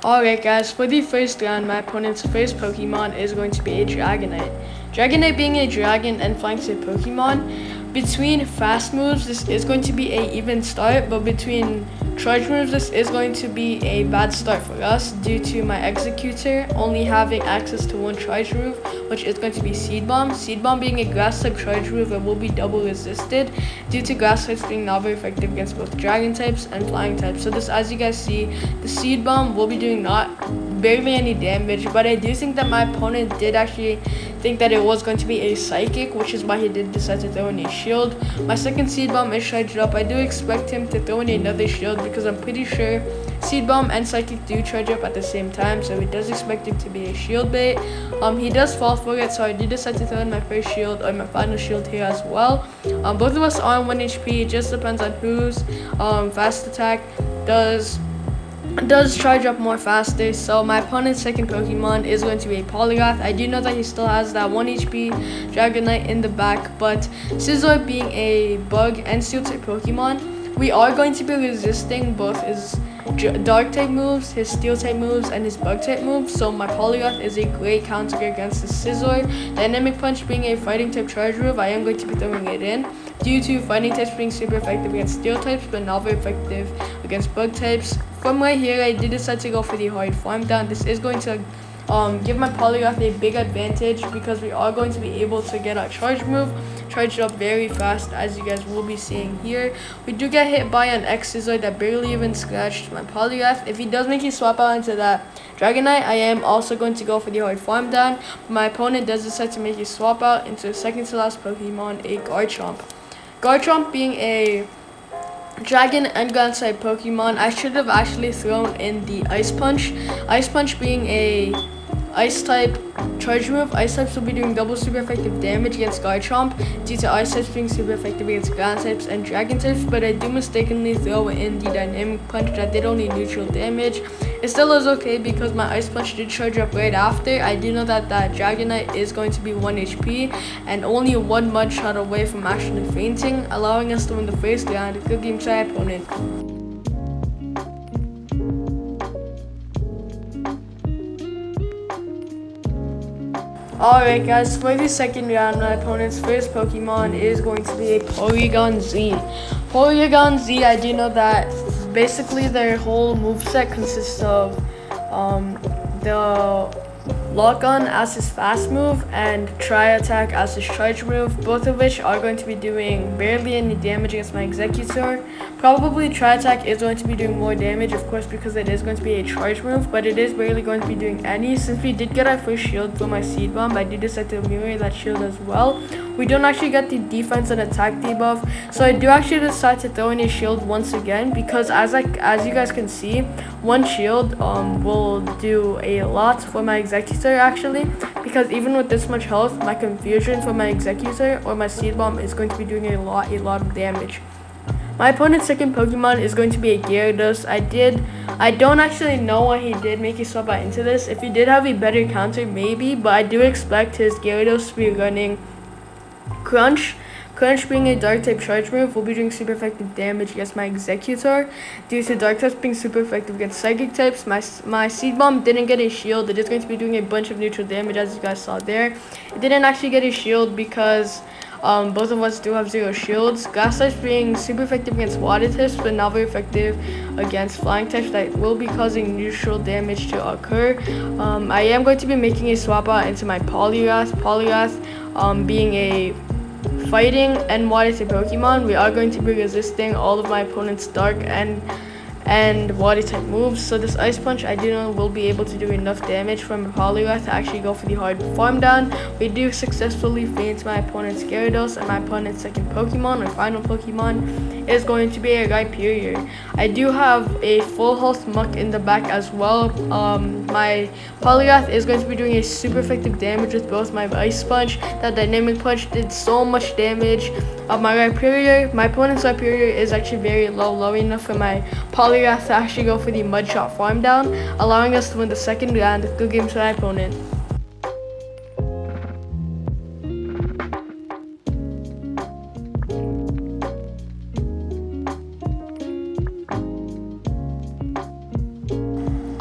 Alright guys, for the first round, my opponent's first Pokemon is going to be a Dragonite. Dragonite being a dragon and flying type Pokemon, between fast moves, this is going to be a even start, but between charge moves, this is going to be a bad start for us due to my Exeggutor only having access to one charge move, which is going to be Seed Bomb. Seed Bomb being a grass type charge move, it will be double resisted due to grass types being not very effective against both dragon types and flying types. So this, as you guys see, the Seed Bomb will be doing barely any damage, but I do think that my opponent did actually think that it was going to be a psychic, which is why he did decide to throw in a shield. My second Seed Bomb is charged up. I do expect him to throw in another shield because I'm pretty sure Seed Bomb and Psychic do charge up at the same time, so he does expect it to be a shield bait. He does fall for it, so I did decide to throw in my first shield or my final shield here as well. Both of us are on 1 HP. It just depends on whose fast attack does charge up more faster. So my opponent's second Pokemon is going to be a Polygoth. I do know that he still has that 1 HP Dragonite in the back, but Scizor being a bug and steel type Pokemon, we are going to be resisting both his dark type moves, his steel type moves, and his bug type moves. So my Polygoth is a great counter against the Scizor. Dynamic Punch being a fighting type charge move, I am going to be throwing it in due to fighting types being super effective against steel types but not very effective against bug types. From right here, I did decide to go for the hard farm down. This is going to give my Polygoth a big advantage because we are going to be able to get our charge move charged up very fast, as you guys will be seeing here. We do get hit by an Exeggutor that barely even scratched my Polygoth. If he does make you swap out into that Dragonite, I am also going to go for the hard farm down. My opponent does decide to make you swap out into second to last Pokemon, a Garchomp. Garchomp being a dragon and ground type Pokemon, I should have actually thrown in the Ice Punch. Ice Punch being a ice type charge move. Ice types will be doing double super effective damage against Garchomp due to ice types being super effective against ground types and dragon types, but I do mistakenly throw in the dynamic punch that did only neutral damage. It still is okay because my Ice Punch did charge up right after. I do know that that Dragonite is going to be 1 HP and only 1 mud shot away from actually fainting, allowing us to win the first round. Good game to our opponent. Alright guys, for the second round, my opponent's first Pokemon is going to be a Porygon Z. Porygon Z, I do know that basically their whole moveset consists of the Lock On as his fast move and Tri Attack as his charge move, both of which are going to be doing barely any damage against my Exeggutor. Probably Tri Attack is going to be doing more damage, of course, because it is going to be a charge move, but it is barely going to be doing any. Since we did get our first shield for my Seed Bomb, I did decide to mirror that shield as well. We don't actually get the defense and attack debuff, so I do actually decide to throw in a shield once again because as you guys can see, one shield will do a lot for my Exeggutor actually, because even with this much health, my confusion for my Exeggutor or my Seed Bomb is going to be doing a lot of damage. My opponent's second Pokemon is going to be a Gyarados. I don't actually know why he did make you swap out into this. If he did have a better counter, maybe, but I do expect his Gyarados to be running Crunch. Crunch being a dark type charge move will be doing super effective damage against my Exeggutor due to dark types being super effective against psychic types. My Seed Bomb didn't get a shield. It is going to be doing a bunch of neutral damage, as you guys saw there. It didn't actually get a shield because both of us do have 0 shields. Grass types being super effective against water types, but not very effective against flying types that will be causing neutral damage to occur. I am going to be making a swap out into my Polygoth. Polygoth being a fighting and water type Pokemon, we are going to be resisting all of my opponent's dark and water type moves. So this Ice Punch, I do know will be able to do enough damage from Polygoth to actually go for the hard farm down. We do successfully feint my opponent's Gyarados, and my opponent's second Pokemon, or final Pokemon, is going to be a Rhyperior. I do have a full health Muck in the back as well. My Polygoth is going to be doing a super effective damage with both my Ice Punch. That Dynamic Punch did so much damage. My Rhyperior, my opponent's Rhyperior is actually very low enough for my Polygoth to actually go for the mud shot farm down, allowing us to win the second round. Good game to our opponent.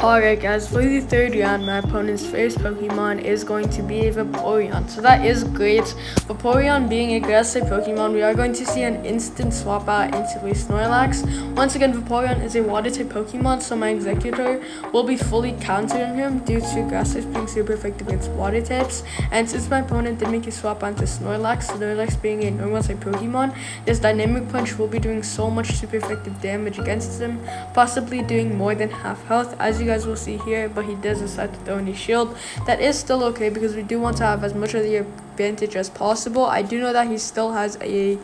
Alright guys, for the third round, my opponent's first Pokemon is going to be a Vaporeon. So that is great. Vaporeon being a grass type Pokemon, we are going to see an instant swap out into a Snorlax. Once again, Vaporeon is a water type Pokemon, so my Exeggutor will be fully countering him due to grass types being super effective against water types. And since my opponent did make a swap onto Snorlax being a normal type Pokemon, this Dynamic Punch will be doing so much super effective damage against him, possibly doing more than half health, as you guys will see here. But he does decide to throw in his shield. That is still okay because we do want to have as much of the advantage as possible. I do know that he still has a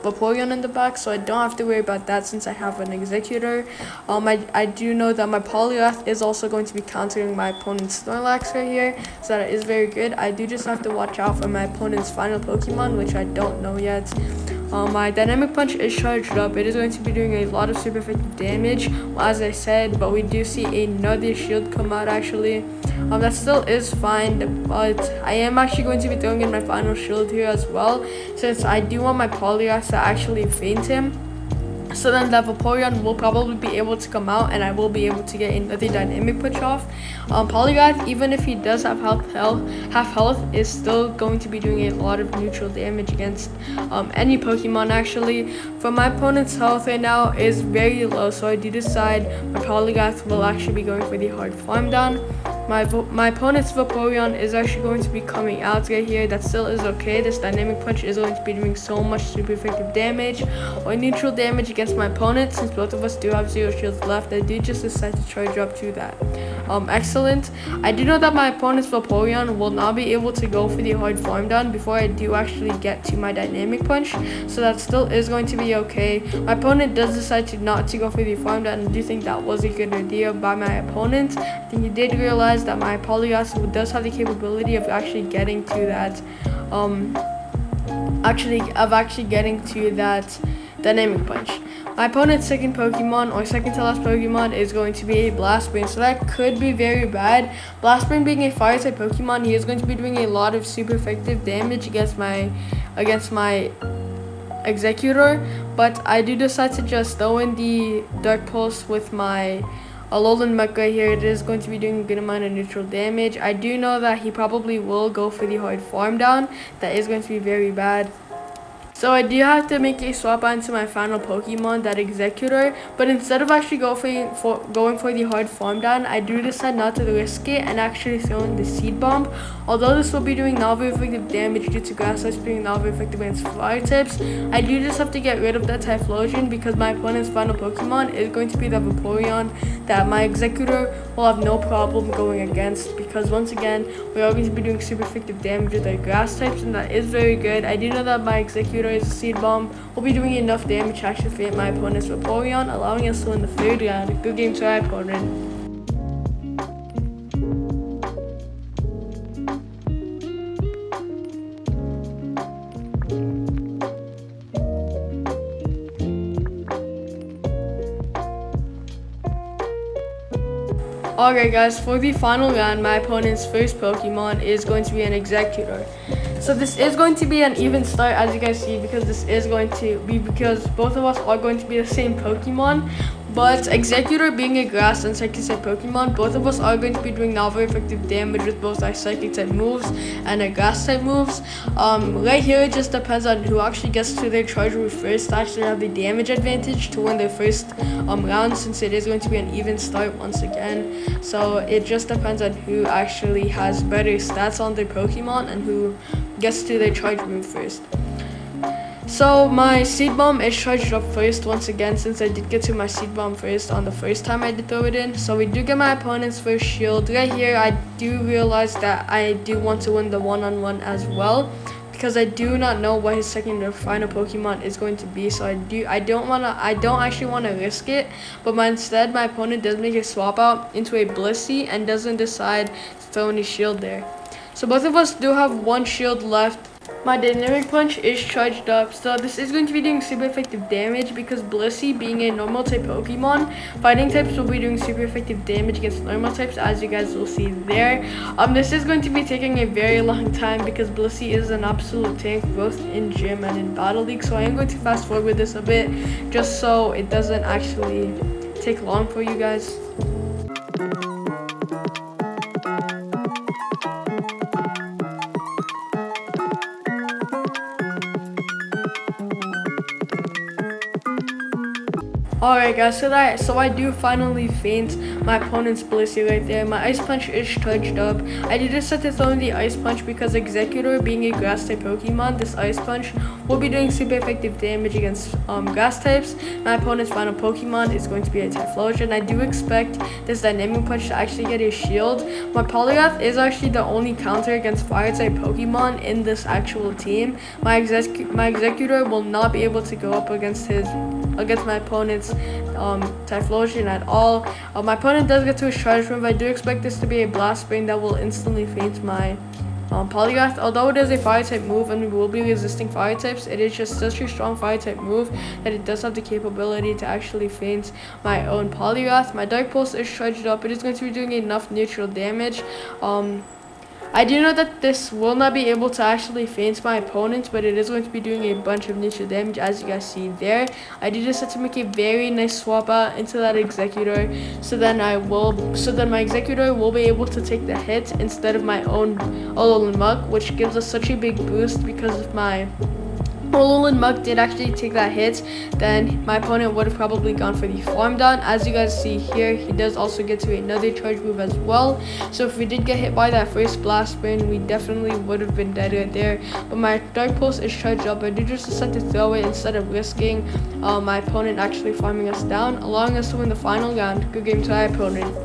Vaporeon in the back, so I don't have to worry about that since I have an Exeggutor. I do know that my Polyrath is also going to be countering my opponent's Snorlax right here, so that is very good. I do just have to watch out for my opponent's final Pokemon, which I don't know yet. My Dynamic Punch is charged up. It is going to be doing a lot of super effective damage, as I said, but we do see another shield come out actually. That still is fine, but I am actually going to be throwing in my final shield here as well, since I do want my Polyrath to actually feint him. So then that Vaporeon will probably be able to come out and I will be able to get another Dynamic Punch off. Polyrath, even if he does have half health, is still going to be doing a lot of neutral damage against any Pokemon actually. For my opponent's health right now is very low, so I do decide my Polyrath will actually be going for the hard farm down. My opponent's Vaporeon is actually going to be coming out right here. That still is okay. This Dynamic Punch is going to be doing so much super effective damage or neutral damage against my opponent. Since both of us do have 0 shields left, I did just decide to charge up to that. Excellent. I do know that my opponent's Vaporeon will not be able to go for the hard farm down before I do actually get to my Dynamic Punch, so that still is going to be okay. My opponent does decide to not to go for the farm down. I do think that was a good idea by my opponent. I think he did realize that my Polyrath does have the capability of actually getting to that getting to that Dynamic Punch. My opponent's second Pokemon, or second to last Pokemon, is going to be a Blastbrain, so that could be very bad. Blastbrain being a fire type Pokemon, he is going to be doing a lot of super effective damage against my Exeggutor, but I do decide to just throw in the Dark Pulse with my Alolan Mech right here. It is going to be doing a good amount of neutral damage. I do know that he probably will go for the hard farm down. That is going to be very bad. So I do have to make a swap onto my final Pokemon, that Exeggutor, but instead of actually going for the hard farm down, I do decide not to risk it and actually throw in the Seed Bomb. Although this will be doing not very effective damage due to grass types being not very effective against fire types, I do just have to get rid of that Typhlosion because my opponent's final Pokemon is going to be the Vaporeon that my Exeggutor will have no problem going against, because once again, we are going to be doing super effective damage with our grass types, and that is very good. I do know that my Exeggutor is a Seed Bomb will be doing enough damage to actually defeat my opponent's Vaporeon, allowing us to win the third round. Good game to our opponent. Alright guys, for the final round, my opponent's first Pokemon is going to be an Exeggutor. So this is going to be an even start, as you guys see, because both of us are going to be the same Pokemon. But Exeggutor being a grass and psychic type Pokemon, both of us are going to be doing not very effective damage with both our psychic type moves and our grass type moves. Right here, it just depends on who actually gets to their charge move first to actually have the damage advantage to win their first round, since it is going to be an even start once again. So it just depends on who actually has better stats on their Pokemon and who gets to their charge move first. So my Seed Bomb is charged up first once again, since I did get to my Seed Bomb first on the first time I did throw it in. So we do get my opponent's first shield. Right here, I do realize that I do want to win the one-on-one as well, because I do not know what his second or final Pokemon is going to be. So I don't actually want to risk it, but instead my opponent does make a swap out into a Blissey and doesn't decide to throw any shield there. So both of us do have one shield left. My Dynamic Punch is charged up, so this is going to be doing super effective damage because Blissey being a normal type Pokemon, fighting types will be doing super effective damage against normal types, as you guys will see there. This is going to be taking a very long time because Blissey is an absolute tank both in gym and in Battle League, so I am going to fast forward this a bit just so it doesn't actually take long for you guys. Alright guys, so I do finally feint my opponent's Blissey right there. My Ice Punch is charged up. I did decide to throw in the Ice Punch because Exeggutor being a grass type Pokemon, this Ice Punch will be doing super effective damage against grass types. My opponent's final Pokemon is going to be a Typhlosion. I do expect this Dynamic Punch to actually get a shield. My Polygraph is actually the only counter against fire type Pokemon in this actual team. My Exeggutor will not be able to go up against my opponent's Typhlosion at all. My opponent does get to his charge move. I do expect this to be a Blast Spring that will instantly feint my Polygraph. Although it is a fire type move and we will be resisting fire types, it is just such a strong fire type move that it does have the capability to actually feint my own Polygraph. My Dark Pulse is charged up. It is going to be doing enough neutral damage. I do know that this will not be able to actually feint my opponent, but it is going to be doing a bunch of neutral damage, as you guys see there. I did decide to make a very nice swap out into that Exeggutor, so then my Exeggutor will be able to take the hit instead of my own Alolan Muk, which gives us such a big boost because if my Alolan Muk did actually take that hit, then my opponent would have probably gone for the Farm Down. As you guys see here, he does also get to another charge move as well. So if we did get hit by that first Blast Spin, we definitely would have been dead right there. But my Dark Pulse is charged up. I did just decide to throw it instead of risking my opponent actually farming us down, allowing us to win the final round. Good game to our opponent.